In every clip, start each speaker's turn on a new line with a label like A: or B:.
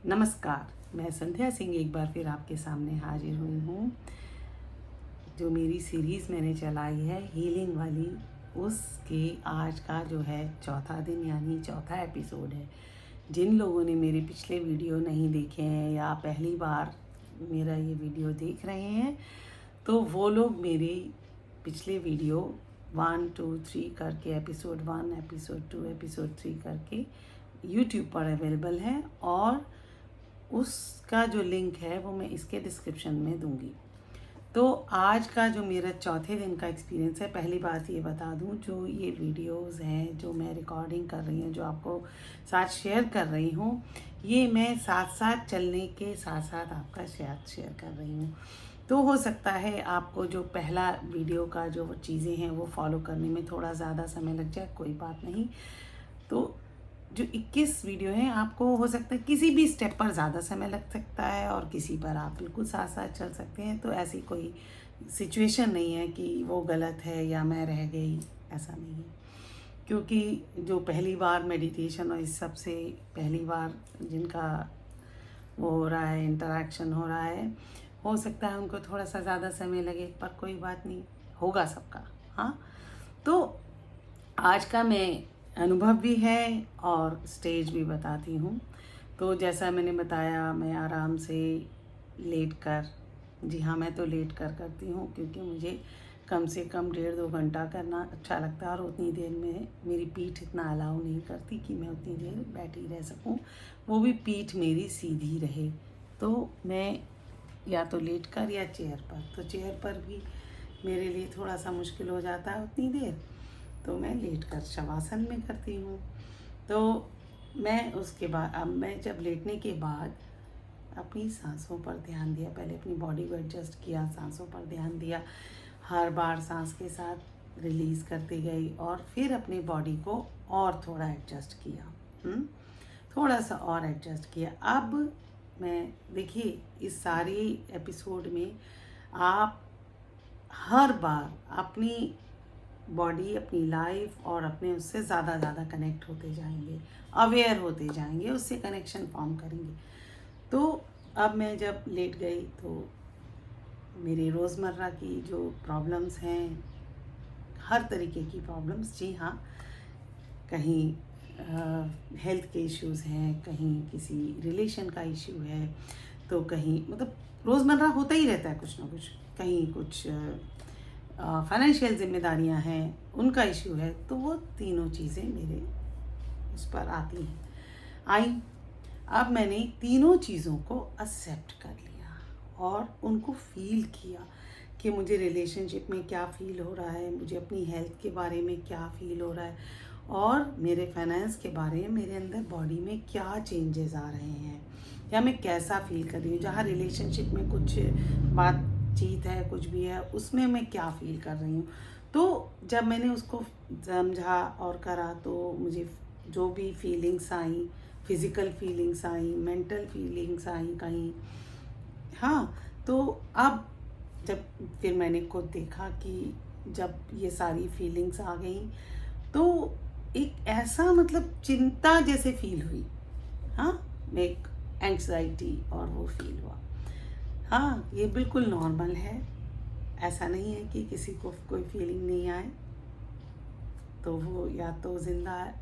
A: नमस्कार, मैं संध्या सिंह एक बार फिर आपके सामने हाजिर हुई हूँ। जो मेरी सीरीज़ मैंने चलाई है हीलिंग वाली, उसके आज का जो है चौथा दिन यानी चौथा एपिसोड है। जिन लोगों ने मेरे पिछले वीडियो नहीं देखे हैं या पहली बार मेरा ये वीडियो देख रहे हैं, तो वो लोग मेरे पिछले वीडियो 1, 2, 3 करके एपिसोड 1, एपिसोड 2, एपिसोड 3 करके यूट्यूब पर अवेलेबल है और उसका जो लिंक है वो मैं इसके डिस्क्रिप्शन में दूंगी। तो आज का जो मेरा चौथे दिन का एक्सपीरियंस है, पहली बात ये बता दूं, जो ये वीडियोस हैं जो मैं रिकॉर्डिंग कर रही हूँ, जो आपको साथ शेयर कर रही हूँ, ये मैं साथ साथ चलने के साथ साथ आपका शेयर कर रही हूँ। तो हो सकता है आपको जो पहला वीडियो का जो चीज़ें हैं वो फॉलो करने में थोड़ा ज़्यादा समय लग जाए, कोई बात नहीं। तो जो 21 वीडियो हैं, आपको हो सकता है किसी भी स्टेप पर ज़्यादा समय लग सकता है और किसी पर आप बिल्कुल साथ साथ चल सकते हैं। तो ऐसी कोई सिचुएशन नहीं है कि वो गलत है या मैं रह गई, ऐसा नहीं है। क्योंकि जो पहली बार मेडिटेशन और इस सब से पहली बार जिनका वो हो रहा है, इंटरेक्शन हो रहा है, हो सकता है उनको थोड़ा सा ज़्यादा समय लगे, पर कोई बात नहीं, होगा सबका। हाँ, तो आज का मैं अनुभव भी है और स्टेज भी बताती हूँ। तो जैसा मैंने बताया, मैं आराम से लेट कर, जी हाँ, मैं तो लेट कर करती हूँ क्योंकि मुझे कम से कम 1.5-2 घंटा करना अच्छा लगता है और उतनी देर में मेरी पीठ इतना अलाउ नहीं करती कि मैं उतनी देर बैठी रह सकूँ, वो भी पीठ मेरी सीधी रहे। तो मैं या तो लेट कर या चेयर पर, तो चेयर पर भी मेरे लिए थोड़ा सा मुश्किल हो जाता है उतनी देर, तो मैं लेट कर शवासन में करती हूँ। तो मैं उसके बाद, अब मैं जब लेटने के बाद अपनी सांसों पर ध्यान दिया, पहले अपनी बॉडी को एडजस्ट किया, सांसों पर ध्यान दिया, हर बार सांस के साथ रिलीज़ करती गई और फिर अपनी बॉडी को और थोड़ा एडजस्ट किया, थोड़ा सा और एडजस्ट किया। अब मैं, देखिए, इस सारी एपिसोड में आप हर बार अपनी बॉडी, अपनी लाइफ और अपने उससे ज़्यादा कनेक्ट होते जाएंगे, अवेयर होते जाएंगे, उससे कनेक्शन फॉर्म करेंगे। तो अब मैं जब लेट गई तो मेरे रोज़मर्रा की जो प्रॉब्लम्स हैं, हर तरीके की प्रॉब्लम्स, जी हाँ, कहीं हेल्थ के इश्यूज़ हैं, कहीं किसी रिलेशन का इश्यू है, तो कहीं मतलब रोज़मर्रा होता ही रहता है कुछ ना कुछ, कहीं कुछ फाइनेंशियल जिम्मेदारियां हैं, उनका इश्यू है, तो वो तीनों चीज़ें मेरे उस पर आती हैं, आई। अब मैंने तीनों चीज़ों को एक्सेप्ट कर लिया और उनको फील किया कि मुझे रिलेशनशिप में क्या फ़ील हो रहा है, मुझे अपनी हेल्थ के बारे में क्या फ़ील हो रहा है और मेरे फाइनेंस के बारे में, मेरे अंदर बॉडी में क्या चेंजेस आ रहे हैं या मैं कैसा फ़ील कर रही हूँ। जहाँ रिलेशनशिप में कुछ बातचीत है, कुछ भी है, उसमें मैं क्या फ़ील कर रही हूँ। तो जब मैंने उसको समझा और करा, तो मुझे जो भी फीलिंग्स आई, फिज़िकल फीलिंग्स आई, मेंटल फीलिंग्स आई कहीं, हाँ, तो अब जब फिर मैंने खुद देखा कि जब ये सारी फीलिंग्स आ गई, तो एक ऐसा मतलब चिंता जैसे फील हुई, हाँ, एक एंग्जाइटी और वो फील हुआ। हाँ, ये बिल्कुल नॉर्मल है, ऐसा नहीं है कि किसी को कोई फीलिंग नहीं आए, तो वो या तो ज़िंदा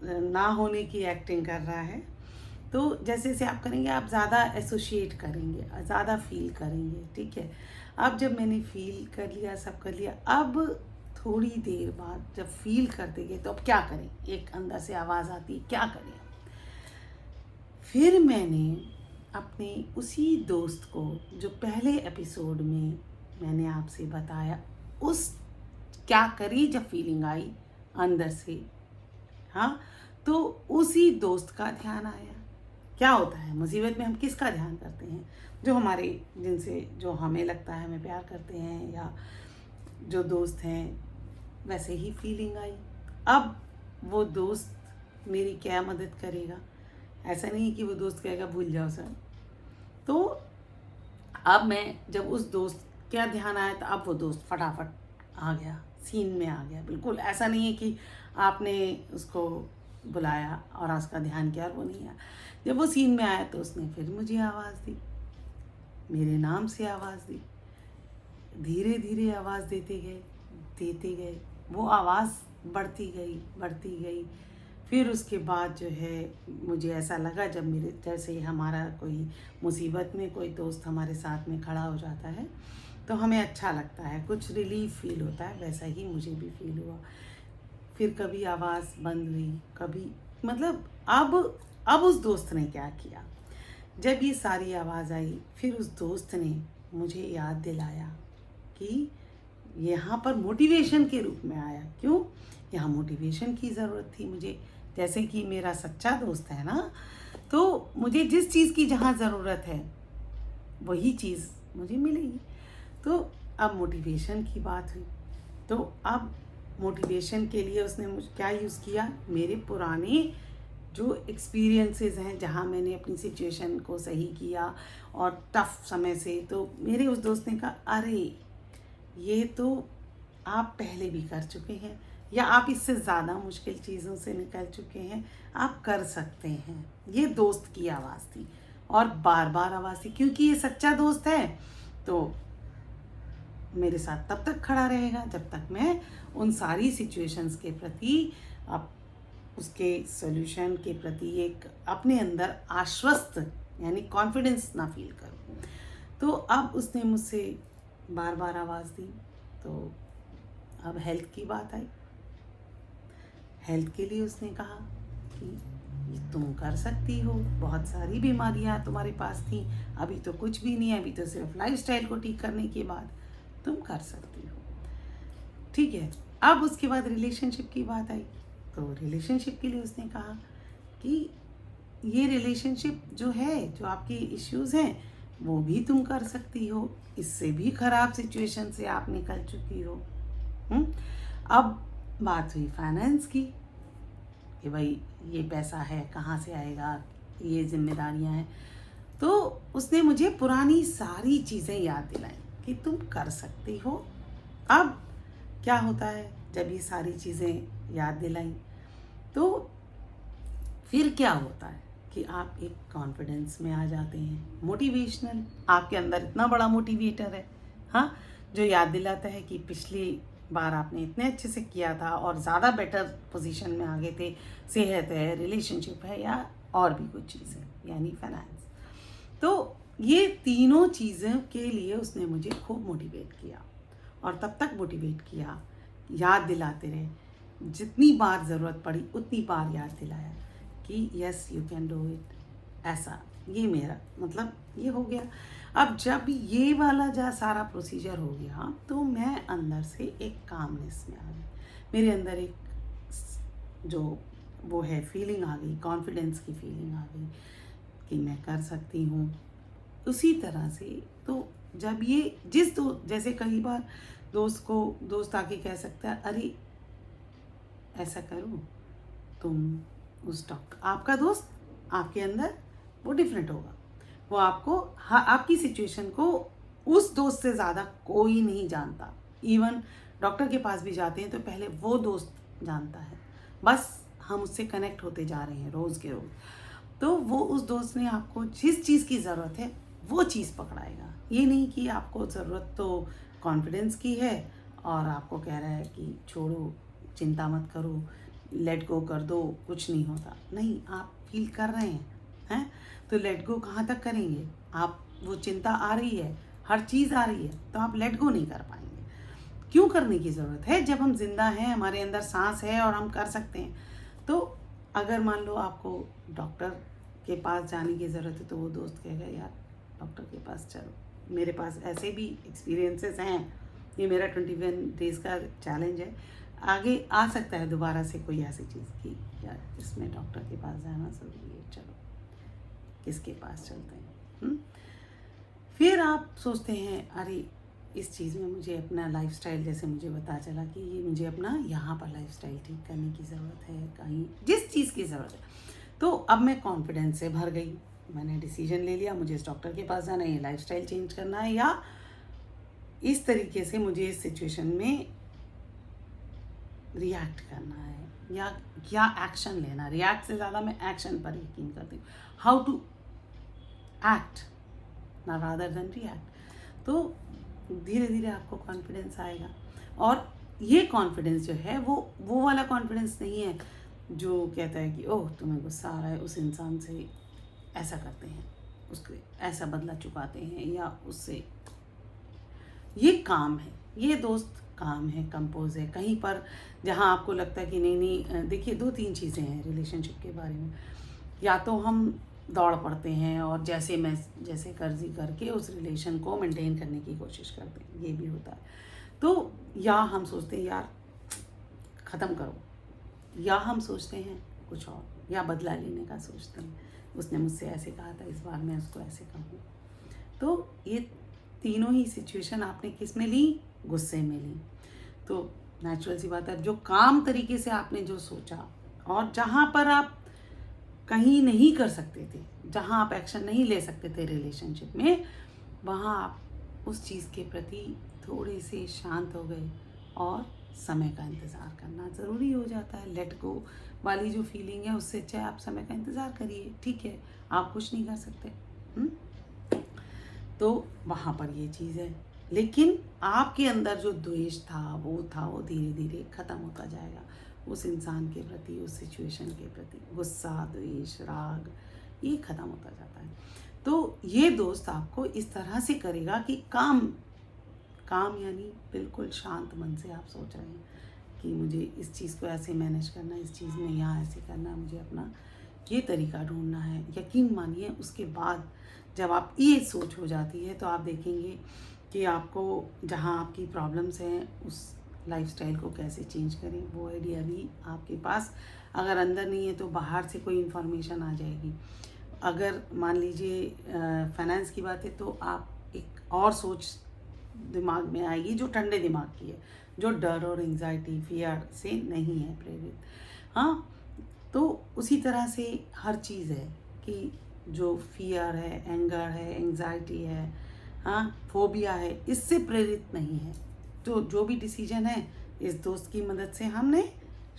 A: ना होने की एक्टिंग कर रहा है। तो जैसे जैसे आप करेंगे, आप ज़्यादा एसोशिएट करेंगे, ज़्यादा फील करेंगे, ठीक है। अब जब मैंने फील कर लिया, सब कर लिया, अब थोड़ी देर बाद जब फील करते गए, तो अब क्या करें, एक अंदर से आवाज़ आती है, क्या करें। फिर मैंने अपने उसी दोस्त को, जो पहले एपिसोड में मैंने आपसे बताया, उस क्या करी जब फीलिंग आई अंदर से, हाँ, तो उसी दोस्त का ध्यान आया। क्या होता है मुसीबत में, हम किसका ध्यान करते हैं, जो हमारे, जिनसे, जो हमें लगता है हमें प्यार करते हैं या जो दोस्त हैं, वैसे ही फीलिंग आई। अब वो दोस्त मेरी क्या मदद करेगा, ऐसा नहीं कि वो दोस्त कहेगा भूल जाओ सर। तो अब मैं जब उस दोस्त का ध्यान आया, तो अब वो दोस्त फटाफट आ गया, सीन में आ गया। बिल्कुल ऐसा नहीं है कि आपने उसको बुलाया और उसका ध्यान किया और वो नहीं आया। जब वो सीन में आया तो उसने फिर मुझे आवाज़ दी, मेरे नाम से आवाज़ दी। धीरे धीरे आवाज़ देते गए, वो आवाज़ बढ़ती गई। फिर उसके बाद जो है मुझे ऐसा लगा, जब मेरे जैसे हमारा कोई मुसीबत में कोई दोस्त हमारे साथ में खड़ा हो जाता है तो हमें अच्छा लगता है, कुछ रिलीफ फील होता है, वैसा ही मुझे भी फील हुआ। फिर कभी आवाज़ बंद हुई, कभी मतलब अब उस दोस्त ने क्या किया, जब ये सारी आवाज़ आई फिर उस दोस्त ने मुझे याद दिलाया कि यहाँ पर मोटिवेशन के रूप में आया। क्यों? यहाँ मोटिवेशन की ज़रूरत थी मुझे। जैसे कि मेरा सच्चा दोस्त है ना, तो मुझे जिस चीज़ की जहाँ ज़रूरत है वही चीज़ मुझे मिलेगी। तो अब मोटिवेशन की बात हुई, तो अब मोटिवेशन के लिए उसने मुझे क्या यूज़ किया, मेरे पुराने जो एक्सपीरियंसेस हैं जहाँ मैंने अपनी सिचुएशन को सही किया और टफ समय से, तो मेरे उस दोस्त ने कहा, अरे ये तो आप पहले भी कर चुके हैं, या आप इससे ज़्यादा मुश्किल चीज़ों से निकल चुके हैं, आप कर सकते हैं। ये दोस्त की आवाज़ थी और बार बार आवाज़ थी, क्योंकि ये सच्चा दोस्त है तो मेरे साथ तब तक खड़ा रहेगा जब तक मैं उन सारी सिचुएशंस के प्रति, अब उसके सॉल्यूशन के प्रति एक अपने अंदर आश्वस्त यानी कॉन्फिडेंस ना फील करूं। तो अब उसने मुझसे बार बार आवाज़ दी। तो अब हेल्थ की बात आई, हेल्थ के लिए उसने कहा कि ये तुम कर सकती हो, बहुत सारी बीमारियां तुम्हारे पास थी, अभी तो कुछ भी नहीं है, अभी तो सिर्फ लाइफस्टाइल को ठीक करने के बाद तुम कर सकती हो। ठीक है, अब उसके बाद रिलेशनशिप की बात आई, तो रिलेशनशिप के लिए उसने कहा कि ये रिलेशनशिप जो है, जो आपके इश्यूज़ हैं वो भी तुम कर सकती हो, इससे भी ख़राब सिचुएशन से आप निकल चुकी हो। अब बात हुई फाइनेंस की कि भाई ये पैसा है कहाँ से आएगा, ये जिम्मेदारियां हैं। तो उसने मुझे पुरानी सारी चीज़ें याद दिलाई कि तुम कर सकती हो। अब क्या होता है, जब ये सारी चीज़ें याद दिलाई तो फिर क्या होता है कि आप एक कॉन्फिडेंस में आ जाते हैं, मोटिवेशनल, आपके अंदर इतना बड़ा मोटिवेटर है, हाँ, जो याद दिलाता है कि पिछली बार आपने इतने अच्छे से किया था और ज़्यादा बेटर पोजीशन में आ गए थे, सेहत है, रिलेशनशिप है, या और भी कुछ चीज़ें यानी फाइनेंस। तो ये तीनों चीज़ों के लिए उसने मुझे खूब मोटिवेट किया और तब तक मोटिवेट किया, याद दिलाते रहे, जितनी बार ज़रूरत पड़ी उतनी बार याद दिलाया कि yes you can do it. ऐसा ये मेरा मतलब ये हो गया। अब जब ये वाला जो सारा प्रोसीजर हो गया तो मैं अंदर से एक कामनेस में आ गई, मेरे अंदर एक जो वो है फीलिंग आ गई, कॉन्फिडेंस की फीलिंग आ गई कि मैं कर सकती हूँ। उसी तरह से तो जब ये जैसे कई बार दोस्त आके कह सकता है, अरे ऐसा करो तुम आपका दोस्त आपके अंदर वो डिफरेंट होगा, वो आपको आपकी सिचुएशन को उस दोस्त से ज़्यादा कोई नहीं जानता। इवन डॉक्टर के पास भी जाते हैं तो पहले वो दोस्त जानता है, बस हम उससे कनेक्ट होते जा रहे हैं रोज़ के रोज़। तो वो उस दोस्त ने आपको जिस चीज़ की ज़रूरत है वो चीज़ पकड़ाएगा। ये नहीं कि आपको ज़रूरत तो कॉन्फिडेंस की है और आपको कह रहा है कि छोड़ो, चिंता मत करो, लेट गो कर दो, कुछ नहीं होता। नहीं, आप फील कर रहे हैं तो लेट गो कहाँ तक करेंगे आप? वो चिंता आ रही है, हर चीज़ आ रही है, तो आप लेट गो नहीं कर पाएंगे। क्यों करने की ज़रूरत है जब हम जिंदा हैं, हमारे अंदर सांस है और हम कर सकते हैं। तो अगर मान लो आपको डॉक्टर के पास जाने की ज़रूरत है तो वो दोस्त कहेगा, यार डॉक्टर के पास चलो, मेरे पास ऐसे भी एक्सपीरियंसेस हैं, ये मेरा 21 डेज़ का चैलेंज है, आगे आ सकता है दोबारा से कोई ऐसी चीज़ की, यार इसमें डॉक्टर के पास जाना ज़रूरी है, चलो किसके पास चलते हैं। फिर आप सोचते हैं, अरे इस चीज़ में मुझे अपना लाइफस्टाइल, जैसे मुझे पता चला कि ये मुझे अपना यहाँ पर लाइफस्टाइल ठीक करने की ज़रूरत है, कहीं जिस चीज़ की ज़रूरत है, तो अब मैं कॉन्फिडेंस से भर गई। मैंने डिसीजन ले लिया, मुझे इस डॉक्टर के पास जाना है, ये लाइफस्टाइल चेंज करना है, या इस तरीके से मुझे इस सिचुएशन में रिएक्ट करना है, या क्या एक्शन लेना। रिएक्ट से ज़्यादा मैं एक्शन पर यकीन करती हूँ, हाउ टू एक्ट ना रादर देन रिएक्ट। तो धीरे धीरे आपको कॉन्फिडेंस आएगा। और ये कॉन्फिडेंस जो है वो वाला कॉन्फिडेंस नहीं है जो कहता है कि ओह तुम्हें गुस्सा आ रहा है, उस इंसान से ऐसा करते हैं, उसके ऐसा बदला चुकाते हैं, या उससे। ये काम है, ये दोस्त काम है, कंपोज है। कहीं पर जहाँ आपको लगता है कि नहीं, देखिए 2-3 चीज़ें हैं रिलेशनशिप के बारे में। या तो हम दौड़ पड़ते हैं और जैसे कर्जी करके उस रिलेशन को मेंटेन करने की कोशिश करते हैं, ये भी होता है। तो या हम सोचते हैं यार ख़त्म करो, या हम सोचते हैं कुछ और, या बदला लेने का सोचते हैं, उसने मुझसे ऐसे कहा था, इस बार मैं उसको ऐसे कहूँ। तो ये तीनों ही सिचुएशन आपने किस में ली? गुस्से में ली। तो नेचुरल सी बात है, जो काम तरीके से आपने जो सोचा और जहाँ पर आप कहीं नहीं कर सकते थे, जहाँ आप एक्शन नहीं ले सकते थे रिलेशनशिप में, वहाँ आप उस चीज़ के प्रति थोड़े से शांत हो गए और समय का इंतज़ार करना ज़रूरी हो जाता है। लेट गो वाली जो फीलिंग है, उससे अच्छा आप समय का इंतज़ार करिए। ठीक है, आप कुछ नहीं कर सकते। तो वहाँ पर ये चीज़ है, लेकिन आपके अंदर जो द्वेष था वो धीरे धीरे ख़त्म होता जाएगा। उस इंसान के प्रति, उस सिचुएशन के प्रति गुस्सा, द्वेष, राग, ये ख़त्म होता जाता है। तो ये दोस्त आपको इस तरह से करेगा कि काम यानी बिल्कुल शांत मन से आप सोच रहे हैं कि मुझे इस चीज़ को ऐसे मैनेज करना है, इस चीज़ में यहाँ ऐसे करना है, मुझे अपना ये तरीका ढूंढना है। यकीन मानिए उसके बाद जब आप ये सोच हो जाती है तो आप देखेंगे कि आपको जहाँ आपकी प्रॉब्लम्स हैं उस लाइफस्टाइल को कैसे चेंज करें, वो आइडिया भी आपके पास अगर अंदर नहीं है तो बाहर से कोई इन्फॉर्मेशन आ जाएगी। अगर मान लीजिए फाइनेंस की बात है तो आप एक और सोच दिमाग में आएगी जो ठंडे दिमाग की है, जो डर और एंग्जाइटी, फियर से नहीं है प्रेरित। हाँ, तो उसी तरह से हर चीज़ है कि जो फियर है, एंगर है, एंग्जाइटी है, हाँ, फोबिया है, इससे प्रेरित नहीं है। तो जो भी डिसीजन है इस दोस्त की मदद से हमने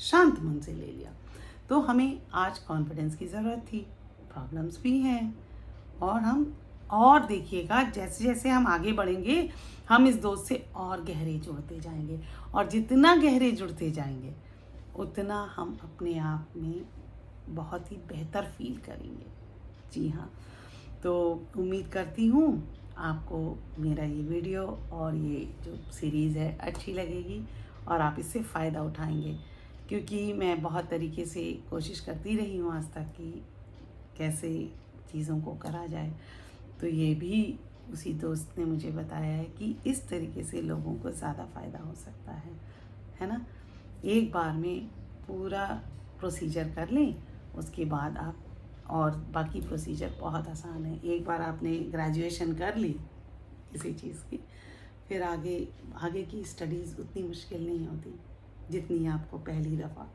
A: शांत मन से ले लिया। तो हमें आज कॉन्फिडेंस की ज़रूरत थी, प्रॉब्लम्स भी हैं, और देखिएगा जैसे जैसे हम आगे बढ़ेंगे हम इस दोस्त से और गहरे जुड़ते जाएंगे, और जितना गहरे जुड़ते जाएंगे उतना हम अपने आप में बहुत ही बेहतर फील करेंगे। जी हाँ, तो उम्मीद करती हूँ आपको मेरा ये वीडियो और ये जो सीरीज़ है अच्छी लगेगी और आप इससे फ़ायदा उठाएंगे, क्योंकि मैं बहुत तरीके से कोशिश करती रही हूँ आज तक कि कैसे चीज़ों को करा जाए। तो ये भी उसी दोस्त ने मुझे बताया है कि इस तरीके से लोगों को ज़्यादा फ़ायदा हो सकता है ना। एक बार में पूरा प्रोसीजर कर लें, उसके बाद आप, और बाकी प्रोसीजर बहुत आसान है। एक बार आपने ग्रेजुएशन कर ली किसी चीज़ की, फिर आगे की स्टडीज़ उतनी मुश्किल नहीं होती जितनी आपको पहली दफ़ा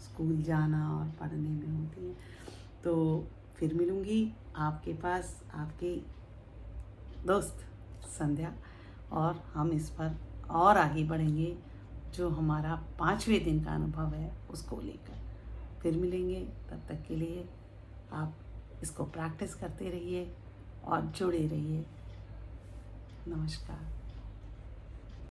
A: स्कूल जाना और पढ़ने में होती है। तो फिर मिलूँगी आपके पास, आपकी दोस्त संध्या, और हम इस पर और आगे बढ़ेंगे जो हमारा 5वें दिन का अनुभव है उसको लेकर। फिर मिलेंगे, तब तक के लिए आप इसको प्रैक्टिस करते रहिए और जुड़े रहिए। नमस्कार।